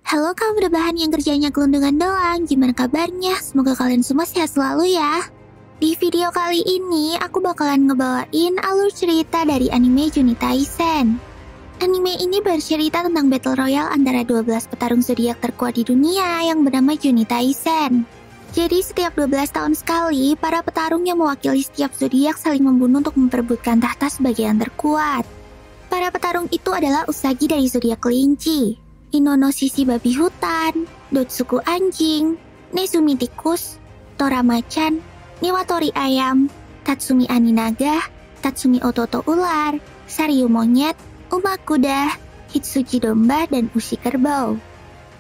Halo kaum rebahan yang kerjanya gelundungan doang, gimana kabarnya? Semoga kalian semua sehat selalu ya. Di video kali ini, aku bakalan ngebawain alur cerita dari anime Junitai-sen. Anime ini bercerita tentang battle royale antara 12 petarung zodiak terkuat di dunia yang bernama Junitai-sen. Jadi setiap 12 tahun sekali, para petarung yang mewakili setiap zodiak saling membunuh untuk memperebutkan tahta sebagai yang terkuat. Para petarung itu adalah Usagi dari zodiak kelinci, Inono sisi babi hutan, Dotsuku anjing, Nezumi tikus, Tora macan, Niwatori ayam, Tatsumi ani naga, Tatsumi ototo ular, Saryu monyet, Uma kuda, Hitsuji domba, dan Ushi kerbau.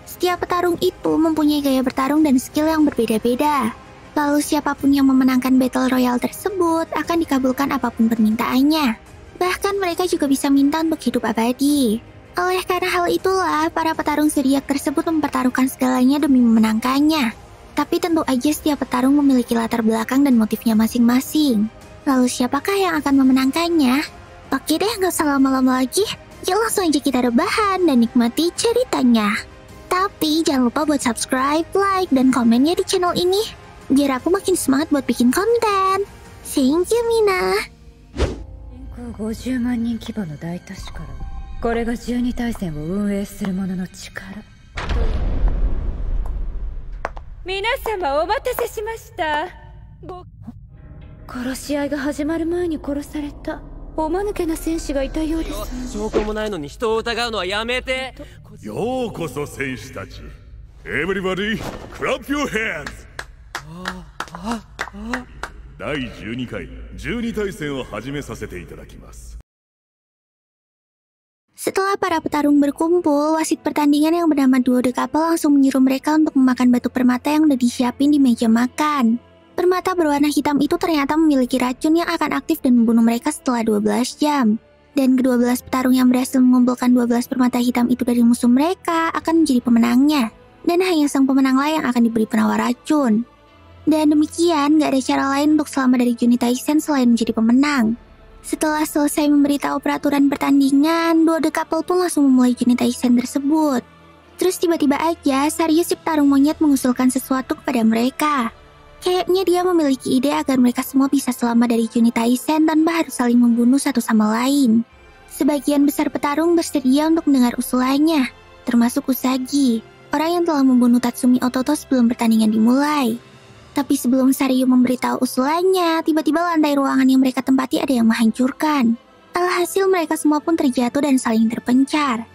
Setiap petarung itu mempunyai gaya bertarung dan skill yang berbeda-beda. Lalu siapapun yang memenangkan battle royale tersebut akan dikabulkan apapun permintaannya. Bahkan mereka juga bisa minta untuk hidup abadi. Oleh karena hal itulah, para petarung zodiak tersebut mempertaruhkan segalanya demi memenangkannya. Tapi tentu aja setiap petarung memiliki latar belakang dan motifnya masing-masing. Lalu siapakah yang akan memenangkannya? Oke deh, nggak usah lama-lama lagi. Yuk langsung aja kita rebahan dan nikmati ceritanya. Tapi jangan lupa buat subscribe, like, dan komennya di channel ini. Biar aku makin semangat buat bikin konten. Thank you, Mina. 50万人規模の大都市からこれが12大戦を運営する者の力。皆様お待たせしました。殺し合いが始まる前に殺されたおまぬけな戦士がいたようです。証拠もないのに人を疑うのはやめて。ようこそ戦士たち。Everybody, clap your hands! 第12回12対戦を始めさせていただきます。 Setelah para petarung berkumpul, wasit pertandingan yang bernama Duo de Couple langsung menyuruh mereka untuk memakan batu permata yang udah disiapin di meja makan. Permata berwarna hitam itu ternyata memiliki racun yang akan aktif dan membunuh mereka setelah 12 jam. Dan ke-12 petarung yang berhasil mengumpulkan 12 permata hitam itu dari musuh mereka akan menjadi pemenangnya. Dan hanya sang pemenanglah yang akan diberi penawar racun. Dan demikian, gak ada cara lain untuk selamat dari Junitai-sen selain menjadi pemenang. Setelah selesai memberitahu peraturan pertandingan, Duo de Couple pun langsung memulai Junitai-sen tersebut. Terus tiba-tiba aja, Saryu si petarung monyet mengusulkan sesuatu kepada mereka. Kayaknya dia memiliki ide agar mereka semua bisa selamat dari Junitai-sen tanpa harus saling membunuh satu sama lain. Sebagian besar petarung bersedia untuk mendengar usulannya, termasuk Usagi, orang yang telah membunuh Tatsumi Ototo sebelum pertandingan dimulai. Tapi sebelum Saryu memberitahu usulannya, tiba-tiba lantai ruangan yang mereka tempati ada yang menghancurkan. Alhasil mereka semua pun terjatuh dan saling terpencar.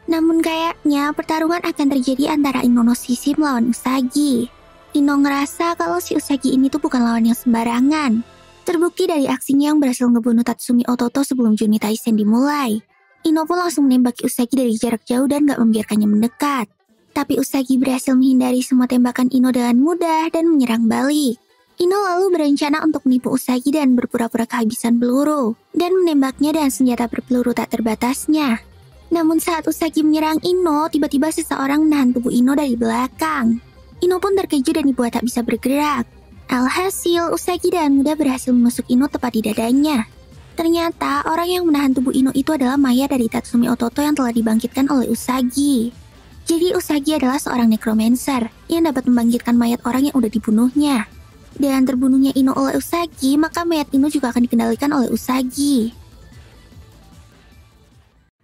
Namun kayaknya pertarungan akan terjadi antara Inono sisi melawan Usagi. Ino ngerasa kalau si Usagi ini tuh bukan lawan yang sembarangan. Terbukti dari aksinya yang berhasil ngebunuh Tatsumi Ototo sebelum Junitai-sen dimulai. Ino pun langsung menembaki Usagi dari jarak jauh dan gak membiarkannya mendekat. Tapi Usagi berhasil menghindari semua tembakan Ino dengan mudah dan menyerang balik. Ino lalu berencana untuk menipu Usagi dan berpura-pura kehabisan peluru, dan menembaknya dengan senjata berpeluru tak terbatasnya. Namun saat Usagi menyerang Ino, tiba-tiba seseorang menahan tubuh Ino dari belakang. Ino pun terkejut dan dibuat tak bisa bergerak. Alhasil, Usagi dengan mudah berhasil menusuk Ino tepat di dadanya. Ternyata, orang yang menahan tubuh Ino itu adalah mayat dari Tatsumi Ototo yang telah dibangkitkan oleh Usagi. Jadi Usagi adalah seorang necromancer yang dapat membangkitkan mayat orang yang udah dibunuhnya. Dengan terbunuhnya Ino oleh Usagi, maka mayat Ino juga akan dikendalikan oleh Usagi.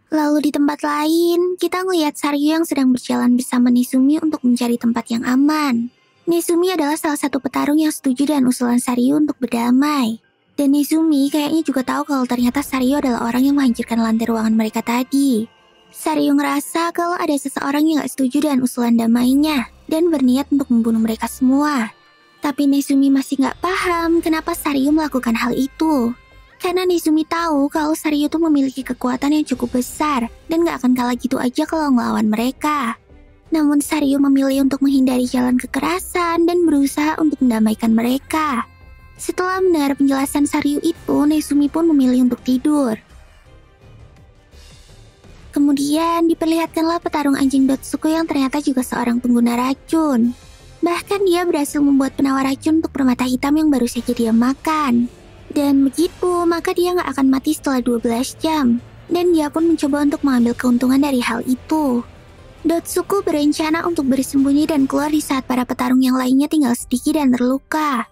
Lalu di tempat lain, kita ngelihat Saryu yang sedang berjalan bersama Nezumi untuk mencari tempat yang aman. Nezumi adalah salah satu petarung yang setuju dengan usulan Saryu untuk berdamai. Dan Nezumi kayaknya juga tahu kalau ternyata Saryu adalah orang yang menghancurkan lantai ruangan mereka tadi. Saryu ngerasa kalau ada seseorang yang gak setuju dengan usulan damainya dan berniat untuk membunuh mereka semua. Tapi Nezumi masih gak paham kenapa Saryu melakukan hal itu. Karena Nezumi tahu kalau Saryu tuh memiliki kekuatan yang cukup besar dan gak akan kalah gitu aja kalau ngelawan mereka. Namun Saryu memilih untuk menghindari jalan kekerasan dan berusaha untuk mendamaikan mereka. Setelah mendengar penjelasan Saryu itu, Nezumi pun memilih untuk tidur. Kemudian diperlihatkanlah petarung anjing Dotsuku yang ternyata juga seorang pengguna racun. Bahkan dia berhasil membuat penawar racun untuk permata hitam yang baru saja dia makan. Dan begitu, maka dia nggak akan mati setelah 12 jam. Dan dia pun mencoba untuk mengambil keuntungan dari hal itu. Dotsuku berencana untuk bersembunyi dan keluar di saat para petarung yang lainnya tinggal sedikit dan terluka.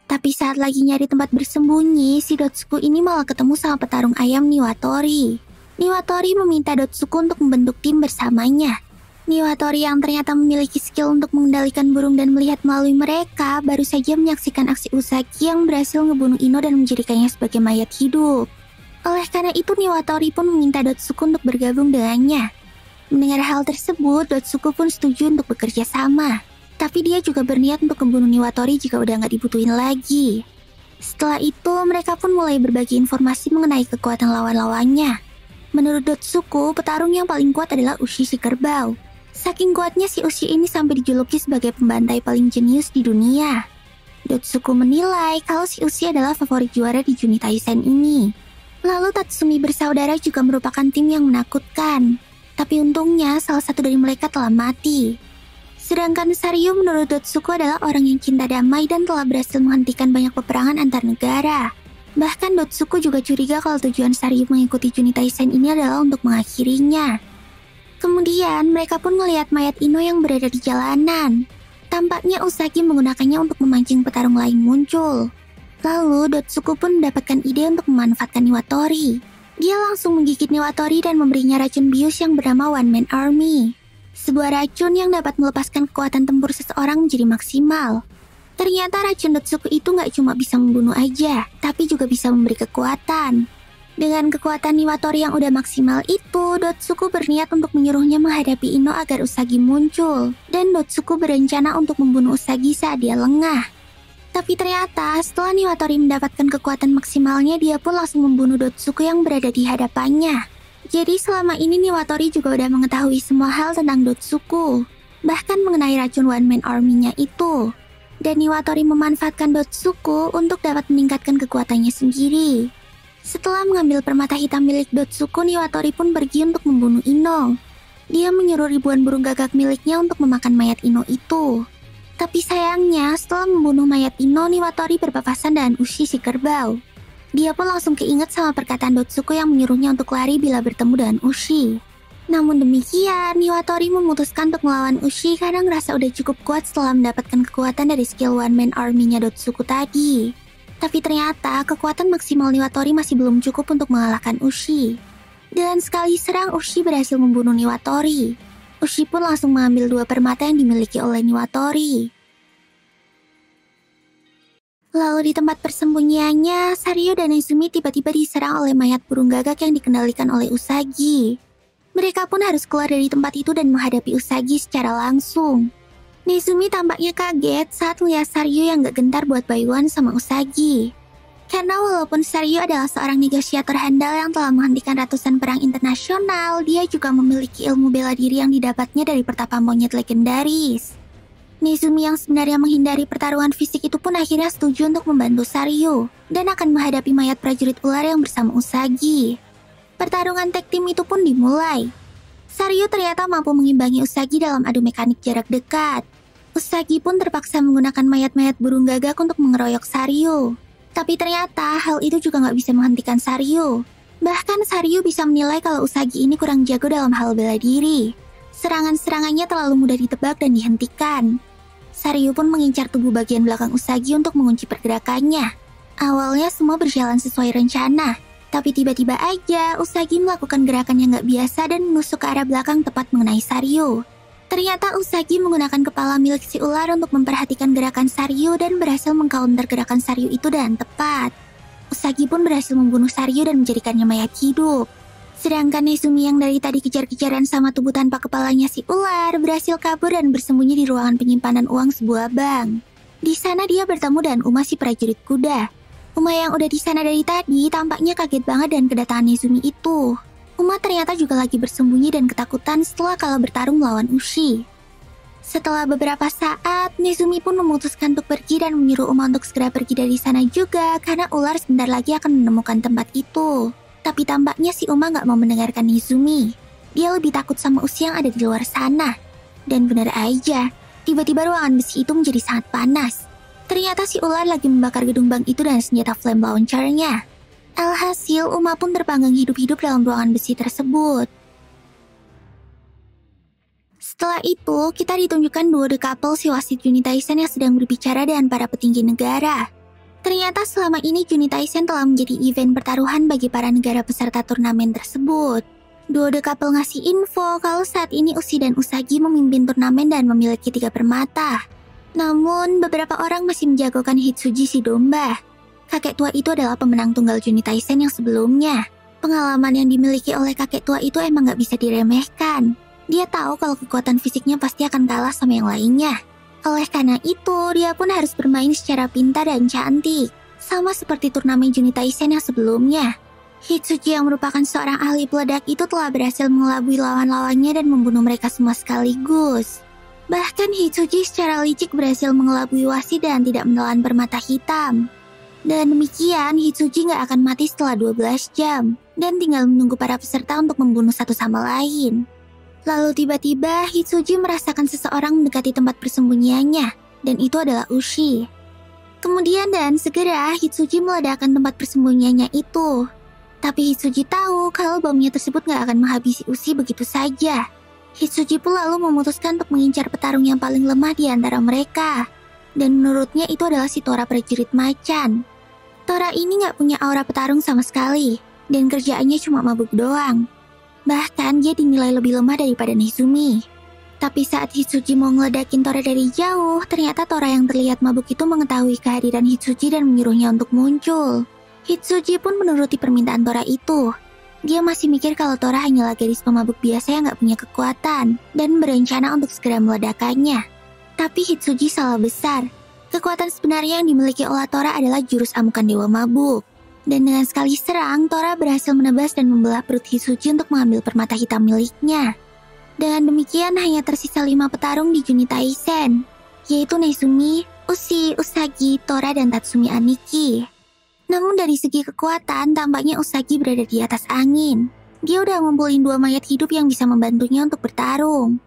Tapi saat lagi nyari tempat bersembunyi, si Dotsuku ini malah ketemu sama petarung ayam Niwatori. Niwatori meminta Dotsuku untuk membentuk tim bersamanya. Niwatori yang ternyata memiliki skill untuk mengendalikan burung dan melihat melalui mereka, baru saja menyaksikan aksi Usagi yang berhasil ngebunuh Ino dan menjadikannya sebagai mayat hidup. Oleh karena itu, Niwatori pun meminta Dotsuku untuk bergabung dengannya. Mendengar hal tersebut, Dotsuku pun setuju untuk bekerja sama. Tapi dia juga berniat untuk membunuh Niwatori jika udah nggak dibutuhin lagi. Setelah itu, mereka pun mulai berbagi informasi mengenai kekuatan lawan-lawannya. Menurut Dotsuku, petarung yang paling kuat adalah Ushi si kerbau. Saking kuatnya si Ushi ini sampai dijuluki sebagai pembantai paling jenius di dunia. Dotsuku menilai kalau si Ushi adalah favorit juara di Juni Taisen ini. Lalu Tatsumi bersaudara juga merupakan tim yang menakutkan. Tapi untungnya salah satu dari mereka telah mati. Sedangkan Saryu menurut Dotsuku adalah orang yang cinta damai dan telah berhasil menghentikan banyak peperangan antar negara. Bahkan Dotsuku juga curiga kalau tujuan Saryu mengikuti Juni Taisen ini adalah untuk mengakhirinya. Kemudian mereka pun melihat mayat Ino yang berada di jalanan. Tampaknya Usagi menggunakannya untuk memancing petarung lain muncul. Lalu Dotsuku pun mendapatkan ide untuk memanfaatkan Niwatori. Dia langsung menggigit Niwatori dan memberinya racun bius yang bernama One Man Army. Sebuah racun yang dapat melepaskan kekuatan tempur seseorang menjadi maksimal. Ternyata racun Dotsuku itu nggak cuma bisa membunuh aja, tapi juga bisa memberi kekuatan. Dengan kekuatan Niwatori yang udah maksimal itu, Dotsuku berniat untuk menyuruhnya menghadapi Ino agar Usagi muncul. Dan Dotsuku berencana untuk membunuh Usagi saat dia lengah. Tapi ternyata setelah Niwatori mendapatkan kekuatan maksimalnya, dia pun langsung membunuh Dotsuku yang berada di hadapannya. Jadi selama ini Niwatori juga udah mengetahui semua hal tentang Dotsuku. Bahkan mengenai racun One Man Army-nya itu. Dan Niwatori memanfaatkan Dotsuku untuk dapat meningkatkan kekuatannya sendiri. Setelah mengambil permata hitam milik Dotsuku, Niwatori pun pergi untuk membunuh Ino. Dia menyuruh ribuan burung gagak miliknya untuk memakan mayat Ino itu. Tapi sayangnya, setelah membunuh mayat Ino, Niwatori berpapasan dengan Ushi si kerbau. Dia pun langsung keinget sama perkataan Dotsuku yang menyuruhnya untuk lari bila bertemu dengan Ushi. Namun demikian, Niwatori memutuskan untuk melawan Ushi karena ngerasa udah cukup kuat setelah mendapatkan kekuatan dari skill One Man Army-nya Dotsuku tadi. Tapi ternyata kekuatan maksimal Niwatori masih belum cukup untuk mengalahkan Ushi. Dengan sekali serang, Ushi berhasil membunuh Niwatori. Ushi pun langsung mengambil dua permata yang dimiliki oleh Niwatori. Lalu di tempat persembunyiannya, Saryu dan Nezumi tiba-tiba diserang oleh mayat burung gagak yang dikendalikan oleh Usagi. Mereka pun harus keluar dari tempat itu dan menghadapi Usagi secara langsung. Nezumi tampaknya kaget saat melihat Saryu yang gak gentar buat bayuan sama Usagi. Karena walaupun Saryu adalah seorang negosiator handal yang telah menghentikan ratusan perang internasional, dia juga memiliki ilmu bela diri yang didapatnya dari pertapa monyet legendaris. Nezumi yang sebenarnya menghindari pertarungan fisik itu pun akhirnya setuju untuk membantu Saryu dan akan menghadapi mayat prajurit ular yang bersama Usagi. Pertarungan tag team itu pun dimulai. Saryu ternyata mampu mengimbangi Usagi dalam adu mekanik jarak dekat. Usagi pun terpaksa menggunakan mayat-mayat burung gagak untuk mengeroyok Saryu. Tapi ternyata hal itu juga nggak bisa menghentikan Saryu. Bahkan Saryu bisa menilai kalau Usagi ini kurang jago dalam hal bela diri. Serangan-serangannya terlalu mudah ditebak dan dihentikan. Saryu pun mengincar tubuh bagian belakang Usagi untuk mengunci pergerakannya. Awalnya semua berjalan sesuai rencana. Tapi tiba-tiba aja Usagi melakukan gerakan yang nggak biasa dan menusuk ke arah belakang tepat mengenai Saryu. Ternyata Usagi menggunakan kepala milik si ular untuk memperhatikan gerakan Saryu dan berhasil mengcounter gerakan Saryu itu dengan tepat. Usagi pun berhasil membunuh Saryu dan menjadikannya mayat hidup. Sedangkan Nezumi yang dari tadi kejar-kejaran sama tubuh tanpa kepalanya si ular berhasil kabur dan bersembunyi di ruangan penyimpanan uang sebuah bank. Di sana dia bertemu dengan Uma si prajurit kuda. Uma yang udah di sana dari tadi tampaknya kaget banget dengan kedatangan Nezumi itu. Uma ternyata juga lagi bersembunyi dan ketakutan setelah kalah bertarung melawan Ushi. Setelah beberapa saat, Nezumi pun memutuskan untuk pergi dan menyuruh Uma untuk segera pergi dari sana juga karena ular sebentar lagi akan menemukan tempat itu. Tapi tampaknya si Uma nggak mau mendengarkan Nezumi. Dia lebih takut sama Ushi yang ada di luar sana. Dan benar aja, tiba-tiba ruangan besi itu menjadi sangat panas. Ternyata si ular lagi membakar gedung bank itu dengan senjata flame launcher-nya. Alhasil, Uma pun terpanggang hidup-hidup dalam ruangan besi tersebut. Setelah itu, kita ditunjukkan duo the couple si wasit Juni Taisen yang sedang berbicara dengan para petinggi negara. Ternyata selama ini Juni Taisen telah menjadi event pertaruhan bagi para negara peserta turnamen tersebut. Duo the couple ngasih info kalau saat ini Ushi dan Usagi memimpin turnamen dan memiliki 3 permata. Namun, beberapa orang masih menjagokan Hitsuji si domba. Kakek tua itu adalah pemenang tunggal Juni Taisen yang sebelumnya. Pengalaman yang dimiliki oleh kakek tua itu emang gak bisa diremehkan. Dia tahu kalau kekuatan fisiknya pasti akan kalah sama yang lainnya. Oleh karena itu, dia pun harus bermain secara pintar dan cantik. Sama seperti turnamen Juni Taisen yang sebelumnya. Hitsuji yang merupakan seorang ahli peledak itu telah berhasil mengelabui lawan-lawannya dan membunuh mereka semua sekaligus. Bahkan Hitsuji secara licik berhasil mengelabui wasit dan tidak menelan permata hitam. Dan demikian, Hitsuji gak akan mati setelah 12 jam. Dan tinggal menunggu para peserta untuk membunuh satu sama lain. Lalu tiba-tiba Hitsuji merasakan seseorang mendekati tempat persembunyiannya, dan itu adalah Ushi. Kemudian dan segera Hitsuji meledakkan tempat persembunyiannya itu. Tapi Hitsuji tahu kalau bomnya tersebut gak akan menghabisi Ushi begitu saja. Hitsuji pun lalu memutuskan untuk mengincar petarung yang paling lemah di antara mereka. Dan menurutnya itu adalah si Tora prajurit macan. Tora ini gak punya aura petarung sama sekali, dan kerjaannya cuma mabuk doang. Bahkan dia dinilai lebih lemah daripada Nezumi. Tapi saat Hitsuji mau ngeledakin Tora dari jauh, ternyata Tora yang terlihat mabuk itu mengetahui kehadiran Hitsuji dan menyuruhnya untuk muncul. Hitsuji pun menuruti permintaan Tora itu. Dia masih mikir kalau Tora hanyalah gadis pemabuk biasa yang gak punya kekuatan, dan berencana untuk segera meledakannya. Tapi Hitsuji salah besar. Kekuatan sebenarnya yang dimiliki oleh Tora adalah jurus amukan Dewa Mabuk. Dan dengan sekali serang, Tora berhasil menebas dan membelah perut Hitsuji untuk mengambil permata hitam miliknya. Dengan demikian hanya tersisa 5 petarung di Juni Taisen, yaitu Nezumi, Ushi, Usagi, Tora, dan Tatsumi Aniki. Namun dari segi kekuatan, tampaknya Usagi berada di atas angin. Dia udah ngumpulin 2 mayat hidup yang bisa membantunya untuk bertarung.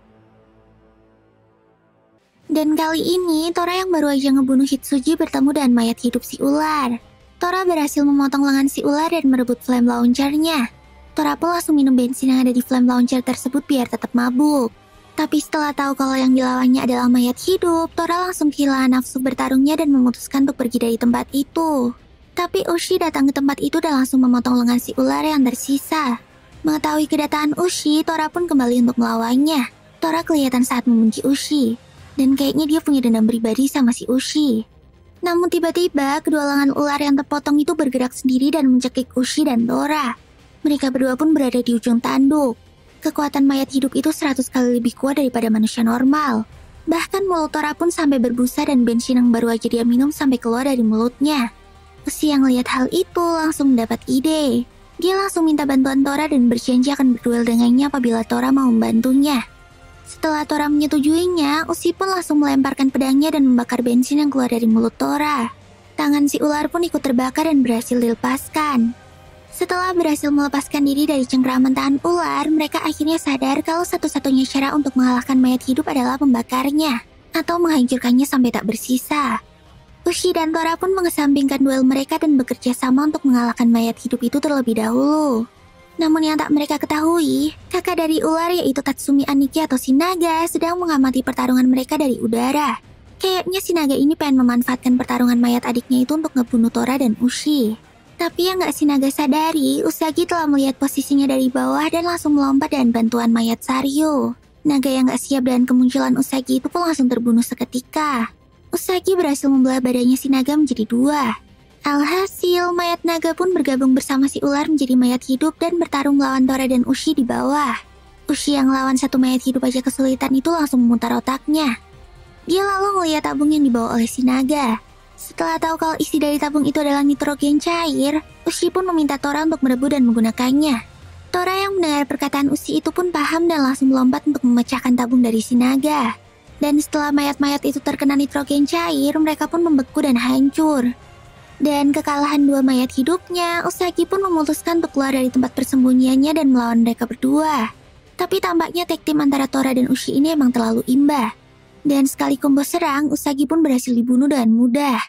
Dan kali ini, Tora yang baru aja ngebunuh Hitsuji bertemu dengan mayat hidup si ular. Tora berhasil memotong lengan si ular dan merebut flame launcher-nya. Tora pun langsung minum bensin yang ada di flame launcher tersebut biar tetap mabuk. Tapi setelah tahu kalau yang dilawannya adalah mayat hidup, Tora langsung kehilangan nafsu bertarungnya dan memutuskan untuk pergi dari tempat itu. Tapi Ushi datang ke tempat itu dan langsung memotong lengan si ular yang tersisa. Mengetahui kedatangan Ushi, Tora pun kembali untuk melawannya. Tora kelihatan sangat membenci Ushi. Dan kayaknya dia punya dendam pribadi sama si Ushi. Namun tiba-tiba, kedua lengan ular yang terpotong itu bergerak sendiri dan mencekik Ushi dan Tora. Mereka berdua pun berada di ujung tanduk. Kekuatan mayat hidup itu 100 kali lebih kuat daripada manusia normal. Bahkan mulut Tora pun sampai berbusa dan bensin yang baru aja dia minum sampai keluar dari mulutnya. Ushi yang lihat hal itu langsung mendapat ide. Dia langsung minta bantuan Tora dan berjanji akan berduel dengannya apabila Tora mau membantunya. Setelah Tora menyetujuinya, Ushi pun langsung melemparkan pedangnya dan membakar bensin yang keluar dari mulut Tora. Tangan si ular pun ikut terbakar dan berhasil dilepaskan. Setelah berhasil melepaskan diri dari cengkraman tangan ular, mereka akhirnya sadar kalau satu-satunya cara untuk mengalahkan mayat hidup adalah membakarnya, atau menghancurkannya sampai tak bersisa. Ushi dan Tora pun mengesampingkan duel mereka dan bekerja sama untuk mengalahkan mayat hidup itu terlebih dahulu. Namun yang tak mereka ketahui, kakak dari ular yaitu Tatsumi Aniki atau si naga sedang mengamati pertarungan mereka dari udara. Kayaknya si naga ini pengen memanfaatkan pertarungan mayat adiknya itu untuk ngebunuh Tora dan Ushi. Tapi yang gak si naga sadari, Usagi telah melihat posisinya dari bawah dan langsung melompat dengan bantuan mayat Saryo. Naga yang gak siap dengan kemunculan Usagi itu pun langsung terbunuh seketika. Usagi berhasil membelah badannya si naga menjadi 2. Alhasil, mayat naga pun bergabung bersama si ular menjadi mayat hidup dan bertarung melawan Tora dan Ushi di bawah. Ushi yang lawan satu mayat hidup aja kesulitan itu langsung memutar otaknya. Dia lalu ngeliat tabung yang dibawa oleh si naga. Setelah tahu kalau isi dari tabung itu adalah nitrogen cair, Ushi pun meminta Tora untuk merebut dan menggunakannya. Tora yang mendengar perkataan Ushi itu pun paham dan langsung melompat untuk memecahkan tabung dari si naga. Dan setelah mayat-mayat itu terkena nitrogen cair, mereka pun membeku dan hancur. Dan kekalahan 2 mayat hidupnya, Usagi pun memutuskan untuk keluar dari tempat persembunyiannya dan melawan mereka berdua. Tapi tampaknya tag team antara Tora dan Ushi ini emang terlalu imbang. Dan sekali combo serang, Usagi pun berhasil dibunuh dengan mudah.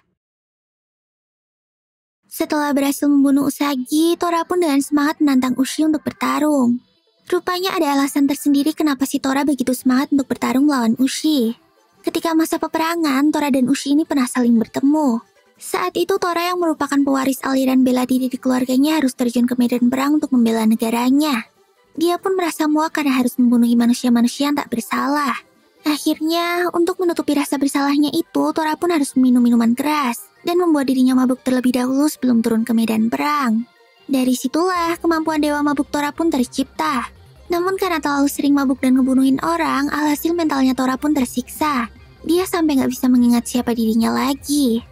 Setelah berhasil membunuh Usagi, Tora pun dengan semangat menantang Ushi untuk bertarung. Rupanya ada alasan tersendiri kenapa si Tora begitu semangat untuk bertarung melawan Ushi. Ketika masa peperangan, Tora dan Ushi ini pernah saling bertemu. Saat itu Tora yang merupakan pewaris aliran bela diri di keluarganya harus terjun ke medan perang untuk membela negaranya. Dia pun merasa muak karena harus membunuh manusia-manusia yang tak bersalah. Akhirnya, untuk menutupi rasa bersalahnya itu, Tora pun harus minum minuman keras dan membuat dirinya mabuk terlebih dahulu sebelum turun ke medan perang. Dari situlah kemampuan Dewa Mabuk Tora pun tercipta. Namun karena terlalu sering mabuk dan ngebunuhin orang, alhasil mentalnya Tora pun tersiksa. Dia sampai gak bisa mengingat siapa dirinya lagi.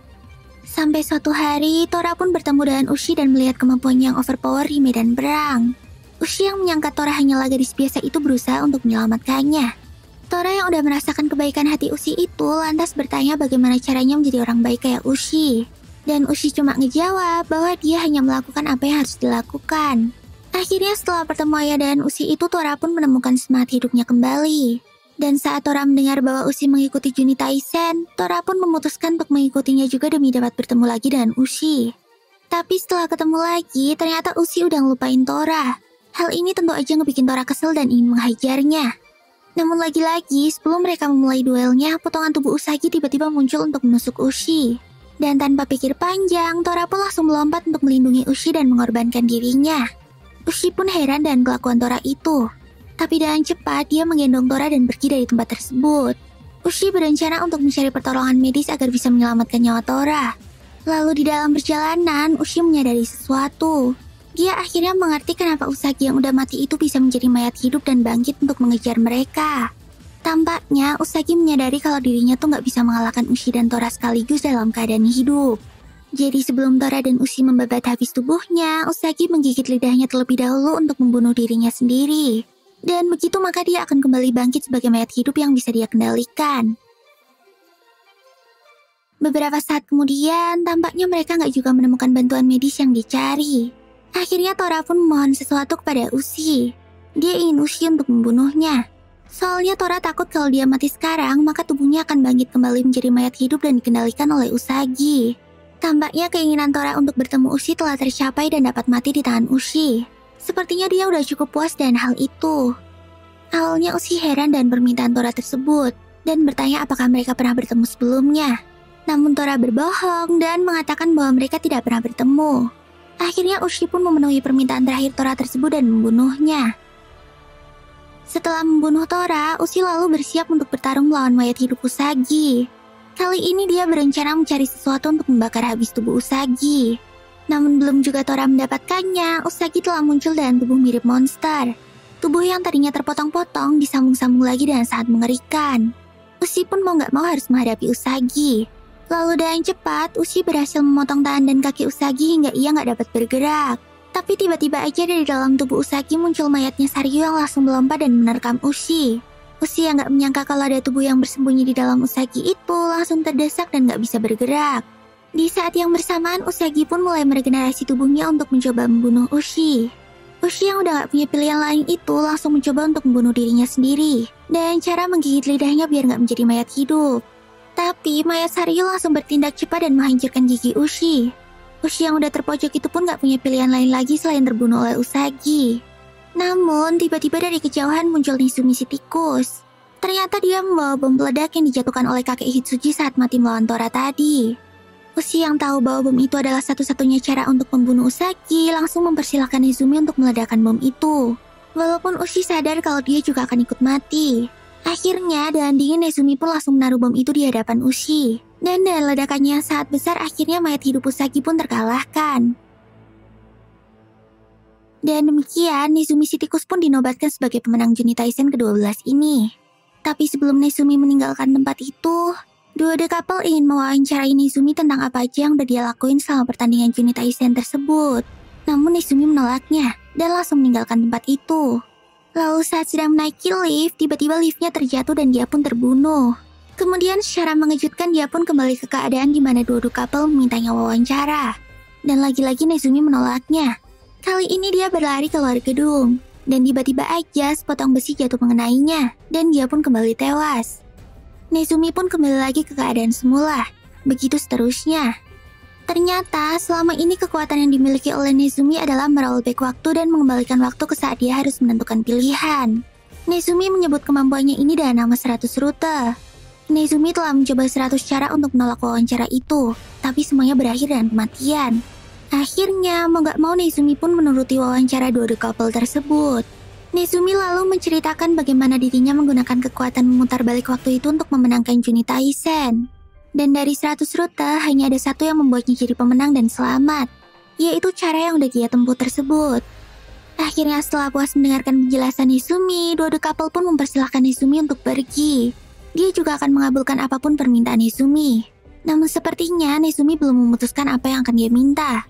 Sampai suatu hari, Tora pun bertemu dengan Ushi dan melihat kemampuannya yang overpower di medan perang. Ushi yang menyangka Tora hanyalah gadis biasa itu berusaha untuk menyelamatkannya. Tora yang udah merasakan kebaikan hati Ushi itu lantas bertanya bagaimana caranya menjadi orang baik kayak Ushi. Dan Ushi cuma ngejawab bahwa dia hanya melakukan apa yang harus dilakukan. Akhirnya setelah pertemu ayah dan Ushi itu, Tora pun menemukan semangat hidupnya kembali. Dan saat Tora mendengar bahwa Ushi mengikuti Juni Taisen, Tora pun memutuskan untuk mengikutinya juga demi dapat bertemu lagi dengan Ushi. Tapi setelah ketemu lagi, ternyata Ushi udah ngelupain Tora. Hal ini tentu aja ngebikin Tora kesel dan ingin menghajarnya. Namun lagi-lagi, sebelum mereka memulai duelnya, potongan tubuh Usagi tiba-tiba muncul untuk menusuk Ushi. Dan tanpa pikir panjang, Tora pun langsung melompat untuk melindungi Ushi dan mengorbankan dirinya. Ushi pun heran dengan kelakuan Tora itu. Tapi dengan cepat, dia menggendong Tora dan pergi dari tempat tersebut. Ushi berencana untuk mencari pertolongan medis agar bisa menyelamatkan nyawa Tora. Lalu di dalam perjalanan, Ushi menyadari sesuatu. Dia akhirnya mengerti kenapa Usagi yang udah mati itu bisa menjadi mayat hidup dan bangkit untuk mengejar mereka. Tampaknya, Usagi menyadari kalau dirinya tuh nggak bisa mengalahkan Ushi dan Tora sekaligus dalam keadaan hidup. Jadi sebelum Tora dan Ushi membabat habis tubuhnya, Usagi menggigit lidahnya terlebih dahulu untuk membunuh dirinya sendiri. Dan begitu maka dia akan kembali bangkit sebagai mayat hidup yang bisa dia kendalikan. Beberapa saat kemudian, tampaknya mereka nggak juga menemukan bantuan medis yang dicari. Akhirnya Tora pun memohon sesuatu kepada Ushi. Dia ingin Ushi untuk membunuhnya. Soalnya Tora takut kalau dia mati sekarang, maka tubuhnya akan bangkit kembali menjadi mayat hidup dan dikendalikan oleh Usagi. Tampaknya keinginan Tora untuk bertemu Ushi telah tercapai dan dapat mati di tangan Ushi. Sepertinya dia udah cukup puas dengan hal itu. Awalnya Ushi heran dan permintaan Tora tersebut, dan bertanya apakah mereka pernah bertemu sebelumnya. Namun Tora berbohong dan mengatakan bahwa mereka tidak pernah bertemu. Akhirnya Ushi pun memenuhi permintaan terakhir Tora tersebut dan membunuhnya. Setelah membunuh Tora, Ushi lalu bersiap untuk bertarung melawan mayat hidup Usagi. Kali ini dia berencana mencari sesuatu untuk membakar habis tubuh Usagi. Namun belum juga Tora mendapatkannya, Usagi telah muncul dengan tubuh mirip monster. Tubuh yang tadinya terpotong-potong disambung-sambung lagi dengan sangat mengerikan. Ushi pun mau gak mau harus menghadapi Usagi. Lalu dengan cepat, Ushi berhasil memotong tangan dan kaki Usagi hingga ia gak dapat bergerak. Tapi tiba-tiba aja dari dalam tubuh Usagi muncul mayatnya Saryu yang langsung melompat dan menerkam Ushi. Ushi yang gak menyangka kalau ada tubuh yang bersembunyi di dalam Usagi itu langsung terdesak dan gak bisa bergerak. Di saat yang bersamaan, Usagi pun mulai meregenerasi tubuhnya untuk mencoba membunuh Ushi. Ushi yang udah gak punya pilihan lain itu langsung mencoba untuk membunuh dirinya sendiri. Dan cara menggigit lidahnya biar gak menjadi mayat hidup. Tapi mayat Saryu langsung bertindak cepat dan menghancurkan gigi Ushi. Ushi yang udah terpojok itu pun gak punya pilihan lain lagi selain terbunuh oleh Usagi. Namun, tiba-tiba dari kejauhan muncul Nezumi si tikus. Ternyata dia membawa bom peledak yang dijatuhkan oleh kakek Hitsuji saat mati melawan Tora tadi. Ushi yang tahu bahwa bom itu adalah satu-satunya cara untuk membunuh Usagi, langsung mempersilahkan Nezumi untuk meledakkan bom itu. Walaupun Ushi sadar kalau dia juga akan ikut mati. Akhirnya, dengan dingin Nezumi pun langsung menaruh bom itu di hadapan Ushi. Dan dengan ledakannya yang sangat besar, akhirnya mayat hidup Usagi pun terkalahkan. Dan demikian, Nezumi si tikus pun dinobatkan sebagai pemenang Juni Taisen ke-12 ini. Tapi sebelum Nezumi meninggalkan tempat itu, dua couple ingin mewawancarai Nezumi tentang apa aja yang udah dia lakuin selama pertandingan Juni Taisen tersebut. Namun Nezumi menolaknya, dan langsung meninggalkan tempat itu. Lalu saat sedang menaiki lift, tiba-tiba liftnya terjatuh dan dia pun terbunuh. Kemudian secara mengejutkan dia pun kembali ke keadaan di mana dua couple memintanya wawancara. Dan lagi-lagi Nezumi menolaknya. Kali ini dia berlari keluar gedung, dan tiba-tiba aja sepotong besi jatuh mengenainya, dan dia pun kembali tewas. Nezumi pun kembali lagi ke keadaan semula, begitu seterusnya. Ternyata selama ini kekuatan yang dimiliki oleh Nezumi adalah merollback waktu dan mengembalikan waktu ke saat dia harus menentukan pilihan. Nezumi menyebut kemampuannya ini dengan nama 100 rute. Nezumi telah mencoba 100 cara untuk menolak wawancara itu, tapi semuanya berakhir dengan kematian. Akhirnya, mau gak mau Nezumi pun menuruti wawancara dua The Couple tersebut. Nezumi lalu menceritakan bagaimana dirinya menggunakan kekuatan memutar balik waktu itu untuk memenangkan Juni Taisen. Dan dari 100 rute, hanya ada satu yang membuatnya jadi pemenang dan selamat, yaitu cara yang udah dia tempuh tersebut. Akhirnya setelah puas mendengarkan penjelasan Nezumi, dua The Couple pun mempersilahkan Nezumi untuk pergi. Dia juga akan mengabulkan apapun permintaan Nezumi. Namun sepertinya Nezumi belum memutuskan apa yang akan dia minta.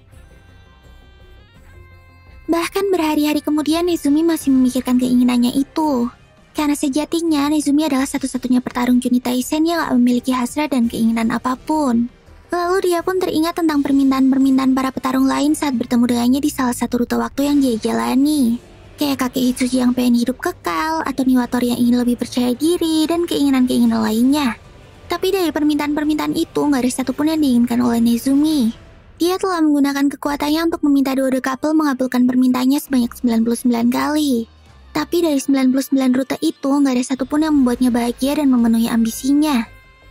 Bahkan berhari-hari kemudian Nezumi masih memikirkan keinginannya itu. Karena sejatinya Nezumi adalah satu-satunya petarung Juni Taisen yang gak memiliki hasrat dan keinginan apapun. Lalu dia pun teringat tentang permintaan-permintaan para petarung lain saat bertemu dengannya di salah satu rute waktu yang dia jalani. Kayak kakek Hitsuji yang pengen hidup kekal, atau Niwatori yang ingin lebih percaya diri, dan keinginan-keinginan lainnya. Tapi dari permintaan-permintaan itu gak ada satupun yang diinginkan oleh Nezumi. Dia telah menggunakan kekuatannya untuk meminta dua The Couple mengabulkan permintaannya sebanyak 99 kali. Tapi dari 99 rute itu, nggak ada satupun yang membuatnya bahagia dan memenuhi ambisinya.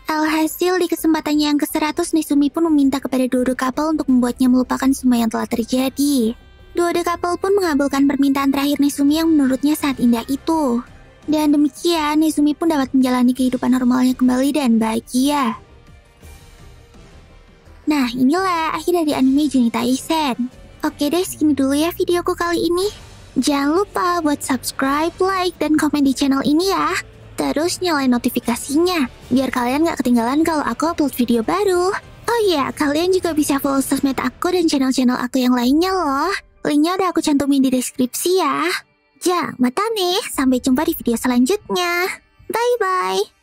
Alhasil, di kesempatannya yang ke-100, Nezumi pun meminta kepada dua The Couple untuk membuatnya melupakan semua yang telah terjadi. Dua The Couple pun mengabulkan permintaan terakhir Nezumi yang menurutnya sangat indah itu. Dan demikian, Nezumi pun dapat menjalani kehidupan normalnya kembali dan bahagia. Nah, inilah akhir dari anime Juni Taisen. Oke deh, segini dulu ya videoku kali ini. Jangan lupa buat subscribe, like, dan komen di channel ini ya. Terus nyalain notifikasinya, biar kalian gak ketinggalan kalau aku upload video baru. Oh iya, kalian juga bisa follow sosmed aku dan channel-channel aku yang lainnya loh. Linknya udah aku cantumin di deskripsi ya. Ja, mata nih, sampai jumpa di video selanjutnya. Bye-bye.